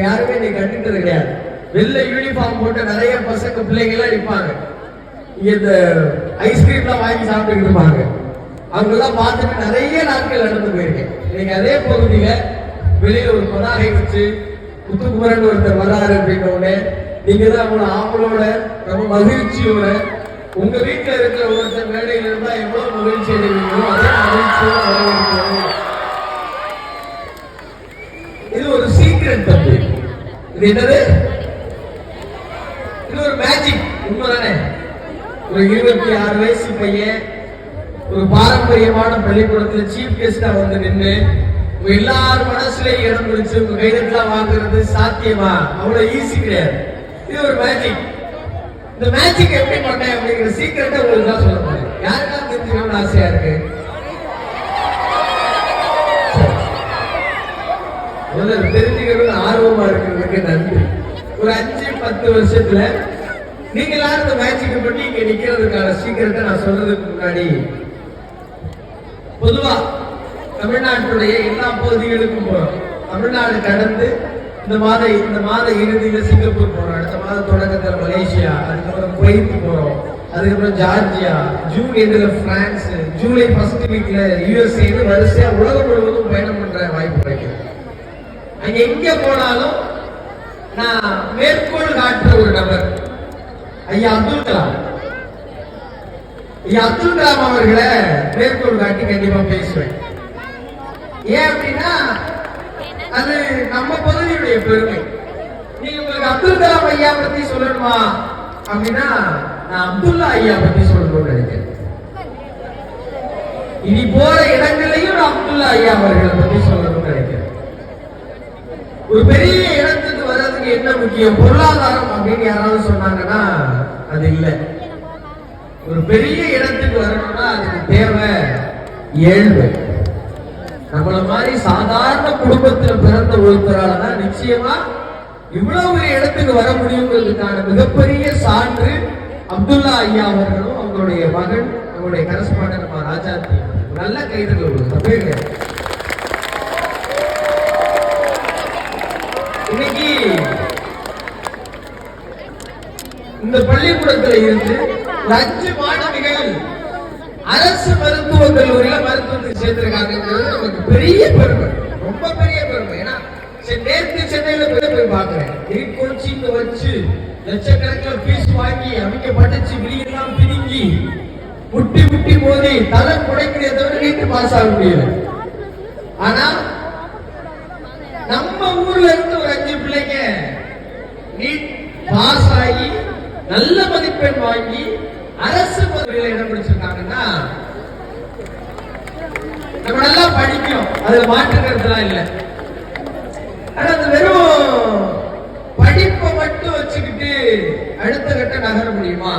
யாருமே நீ கண்டுட்டது கிடையாது. வெள்ளை யூனிஃபார்ம் போட்டு நிறைய பசங்க பிள்ளைங்க எல்லாம் நிற்பாங்க. இங்க இந்த ஐஸ்கிரீம்லாம் வாங்கி சாப்பிட்டுக்கிட்டு இருப்பாங்க. அவங்க எல்லாம் பார்த்துட்டு நிறைய நாட்கள் நடந்து போயிருக்கேன். இன்னைக்கு அதே பகுதியில வெளியில ஒரு பதாகை வச்சு முத்துக்குமரன் ஒருத்தர் வராரு அப்படின்ன உடனே நீங்க தான் அவங்களோட ஆவலோட ரொம்ப மகிழ்ச்சியோட உங்க வீட்டுல இருக்கிற ஒருத்தர் வேலையில இருந்தா எவ்வளவு மகிழ்ச்சி அடைவீங்களோ அதே மகிழ்ச்சியோட வரவேற்கிறது. இது ஒரு சீக்ரெட் தம்பி. இது என்னது? இது ஒரு மேஜிக். உண்மைதானே? ஒரு 26 வயசு பையன் ஒரு பாரம்பரியமான பள்ளிக்கூடத்துல சீஃப் கெஸ்டா வந்து நின்று உங்க எல்லாரும் மனசுலயும் இடம் பிடிச்சு உங்க கைதெல்லாம் வாங்குறது சாத்தியமா? அவ்வளவு ஈஸி கிடையாது. இது ஒரு மேஜிக். இந்த மேஜிக் எப்படி பண்ணேன் அப்படிங்கிற சீக்கிரட்டை உங்களுக்கு தான் சொல்ல போறேன். யாருக்காவது தெரிஞ்சுக்கணும்னு ஆசையா இருக்கு? தெரிஞ்சுக்கிறது ஆர்வமா இருக்கிறதுக்கு நன்றி. ஒரு 5-10 வருஷத்துல நீங்க எல்லாரும் இந்த மேஜிக் பண்ணி இங்க நிக்கிறதுக்கான சீக்கிரட்டை நான் சொல்றதுக்கு முன்னாடி பொதுவா தமிழ்நாட்டுடைய எல்லா பகுதிகளுக்கும் போறோம். தமிழ்நாடு கடந்து இந்த மாத இறுதியில சிங்கப்பூர் போறோம். அடுத்த மாத தொடக்கத்தில் மலேசியா, அதுக்கப்புறம் குவைத் போறோம், அதுக்கப்புறம் ஜார்ஜியா, ஜூன் எண்டுல பிரான்ஸ், ஜூலை ஃபர்ஸ்ட் வீக்ல USA வரிசையா உலகம் முழுவதும் பயணம் பண்ற வாய்ப்பு கிடைக்குது. அங்க எங்க போனாலும் நான் மேற்கோள் காட்டுற ஒரு நபர் ஐயா அப்துல் கலாம். ஐயா அப்துல் கலாம் அவர்களை மேற்கோள் காட்டி கண்டிப்பா பேசுவேன். ஏன் அப்படின்னா அது நம்ம பகுதியுடைய பெருமை. நீங்க உங்களுக்கு அப்துல் கலாம் ஐயா பத்தி சொல்லணுமா அப்படின்னா நான் அப்துல்லா ஐயா பத்தி சொல்லணும்னு நினைக்கிறேன். இனி போற இடங்களையும் நான் அப்துல்லா ஐயா அவர்களை பத்தி சொல்லணும்னு நினைக்கிறேன். ஒரு பெரிய இடத்துக்கு வர்றதுக்கு என்ன முக்கியம்? பொருளாதாரம் அப்படின்னு யாராவது சொன்னாங்கன்னா அது இல்லை. ஒரு பெரிய இடத்துக்கு வரணும்னா அதுக்கு தேவை ஏழ்மை. நம்மள மாதிரி சாதாரண குடும்பத்தில் பிறந்த ஒருத்தராலதான் நிச்சயமா இவ்வளவு ஒரு இடத்துக்கு வர முடியுங்கிறதுக்கான மிகப்பெரிய சான்று அப்துல்லா ஐயா அவர்களும் அவங்களுடைய மகன் அவங்களுடைய கரஸ்பாண்டன்ட் நம்ம ராஜாத்தி. நல்ல கைதுகள் தப்பேங்க. இன்னைக்கு இந்த பள்ளிக்கூடத்தில் இருந்து 5 மாணவிகள் அரசு மருத்துவக் கல்லூரியில மருத்துவத்துக்கு சேர்த்திருக்காங்கிறது நமக்கு பெரிய பெருமை, ரொம்ப பெரிய பெருமை. ஏன்னா நேற்று சென்னையில போய் பாக்குறேன். கோச்சிங் வச்சு லட்சக்கணக்கில் பீஸ் வாங்கி அவங்க படிச்சு வெளியெல்லாம் பிதுங்கி முட்டி முட்டி மோதி தலை குடைக்கிறத தவிர நீட்டு பாஸ் ஆக முடியல. ஆனா நம்ம ஊர்ல இருந்து ஒரு 5 பிள்ளைங்க நீட் பாஸ் ஆகி நல்ல மதிப்பெண் வாங்கி அரசு பதவியில இடம் பிடிச்சிருக்காங்கன்னா நம்ம நல்லா படிக்கிறோம், அதுல மாற்று கருத்துலாம் இல்லை. ஆனா அது வெறும் படிப்பை மட்டும் வச்சுக்கிட்டு அடுத்த கட்ட நகர முடியுமா?